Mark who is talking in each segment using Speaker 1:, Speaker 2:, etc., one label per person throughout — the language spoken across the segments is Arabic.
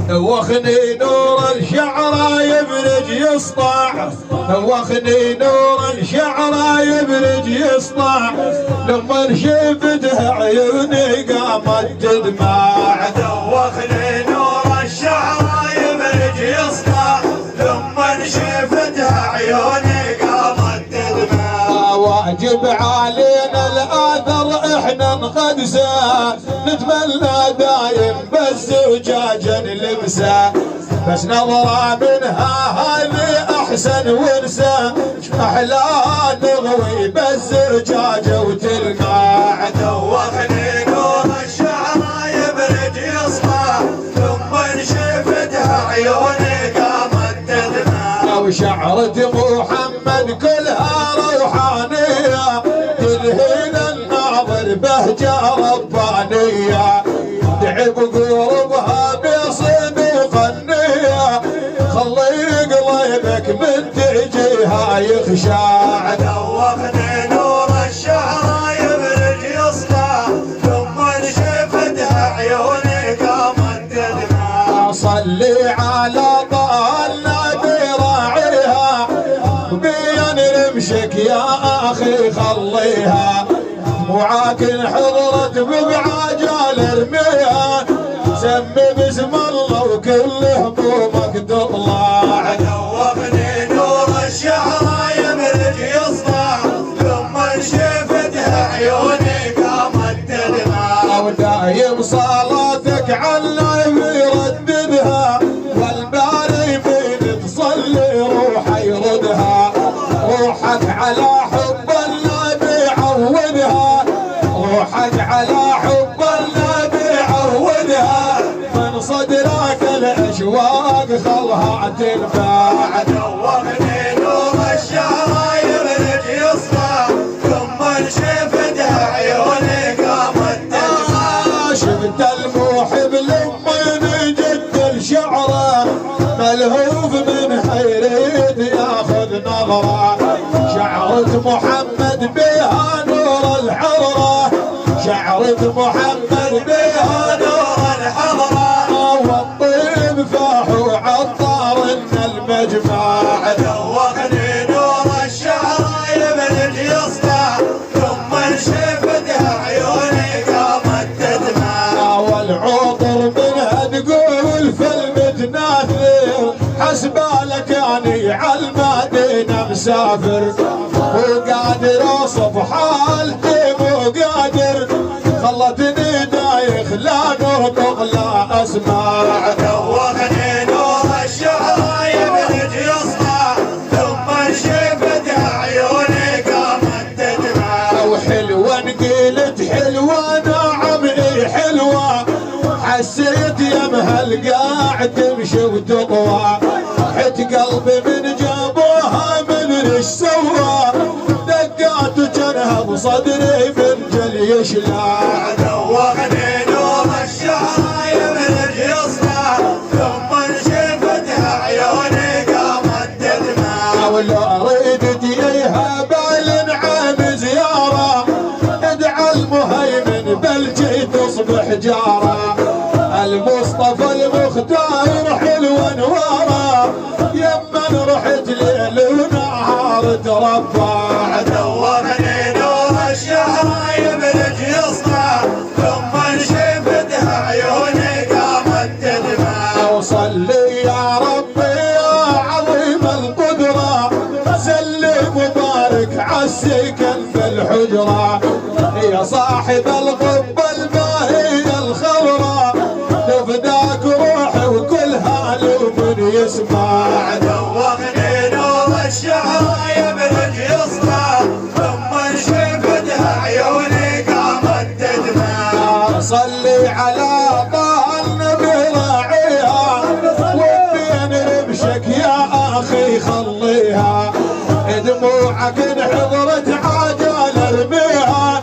Speaker 1: دوخني نور الشعر يبرج يسطع، دوخني نور الشعر يبرج يسطع، لما شفتها عيوني قامت تدمع.
Speaker 2: دوخني نور الشعر يبرج يسطع، لما شفتها عيوني قامت تدمع.
Speaker 1: واجب علينا الاثر احنا نقدسه، نتمنى دايم بس زجاجا نلبسه، بس نظرة منها هذه احسن ونسى، احلى نغوي بس زجاجه وتلمع.
Speaker 2: دوخني نور الشعر يبرج يسطع، لما شفتها عيوني قامت تدمع.
Speaker 1: وشعرة محمد كلها روحانية، تلهين الناظر بهجة ربانية، تعب قلوبها بصدق النية، خلي قلبك من تجيها يخشع.
Speaker 2: دوخني نور الشعر يبرج يسطع، لما شفتها عيوني قامت تدمع.
Speaker 1: صلي على طه النبي راعيها، بين رمشك يا اخي خليها، وعاكن حضرت ببعجال ارميها، سمي باسم الله وكل همومك تطلع.
Speaker 2: دوخني نور الشعر يبرج يسطع، لما شفتها عيوني قامت تدمع.
Speaker 1: ودايم صلاتك على النبي رددها، والباري من تصلي روحه يردها، روحك على حب النبي عودها، روحك على حب النبي عودها، من صدرك الاشواق خلها تنفع.
Speaker 2: دوخني نور الشعر يبرج يسطع، لما شفتها عيوني قامت تدمع.
Speaker 1: شفت المحب لما جد الشعره، ملهوف من حيريد ياخذ نظره، شعرة محمد بها نور الحضره، شعرة محمد بها نور الحضره، والطيب فاح وعطار ان المجمع.
Speaker 2: دوخني نور الشعر يبرج يسطع، لما شفتها عيوني قامت تدمع.
Speaker 1: والعطر منها تقول في المتناثر، حسبالك يعني عالمدينة مسافر، وقادر اوصف حالتي مو قادر، خلتني دايخ لا نطق لا اسمع.
Speaker 2: دوخني نور الشعر يبرج يسطع، لما شفتها عيوني قامت تدمع.
Speaker 1: وحلوة قلت حلوة نعم اي حلوة، حسيت يمها القاع تمشي وتطوى، حت قلبي من جابوها من ايش سوى، دقات جنها بصدري من جل يشلع.
Speaker 2: دوخني نور الشعر يبرج يسطع، لما شفتها عيوني قامت تدمع.
Speaker 1: ولا اريد تجيها بالنعم زياره، ادعى المهيمن بلجي تصبح جاره، المصطفى المختار حلو انواره، يمن رحت ليل ونهار تربع.
Speaker 2: دوخني نور الشعر يبرج يسطع، لما شفتها عيوني قامت تدمع.
Speaker 1: وصلي يا ربي يا عظيم القدره، سلم وبارك عالسكن في الحجره، يا صاحب القبه الباهيه الخضراء، تفداك روحي وكلها لو من يسمع.
Speaker 2: دوخني نور الشعر يبرج يسطع، لما شفتها عيوني قامت تدمع.
Speaker 1: صلي على طه النبي راعيها، وبين رمشك يا اخي خليها، دموعك انحضرت عجل ارميها،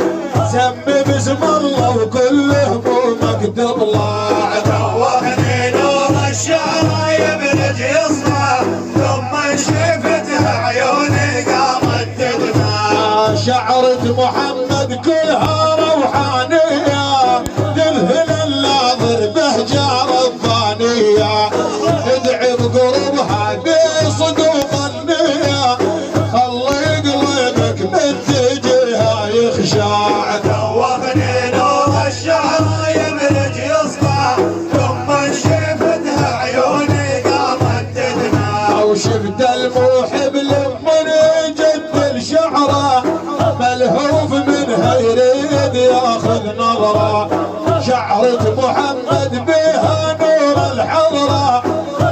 Speaker 1: سمي باسم الله وكل همومك تطلع.
Speaker 2: دوخني نور الشعر يبرج يسطع، لما شفتها عيوني قامت تدمع.
Speaker 1: شعرة محمد كلها روحانية، تذهل الناظر بهجة ربانية، فيها نور الحضرة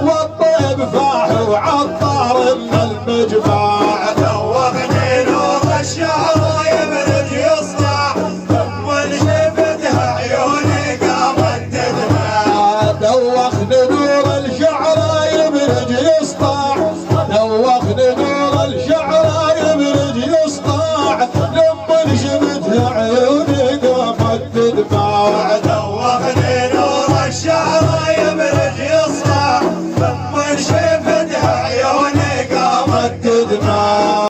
Speaker 1: والطيب فاح وعطار من المجمع.
Speaker 2: دوخني نور الشعر يبرد يصدع ثم شفتها عيوني قامت تدمع.
Speaker 1: دوخني نور الشعر يبرد يسطع، دوخني نور الشعر يبرد يسطع لما شفتها عيوني قامت تدمع.
Speaker 2: دوخني نور الشعر يبرد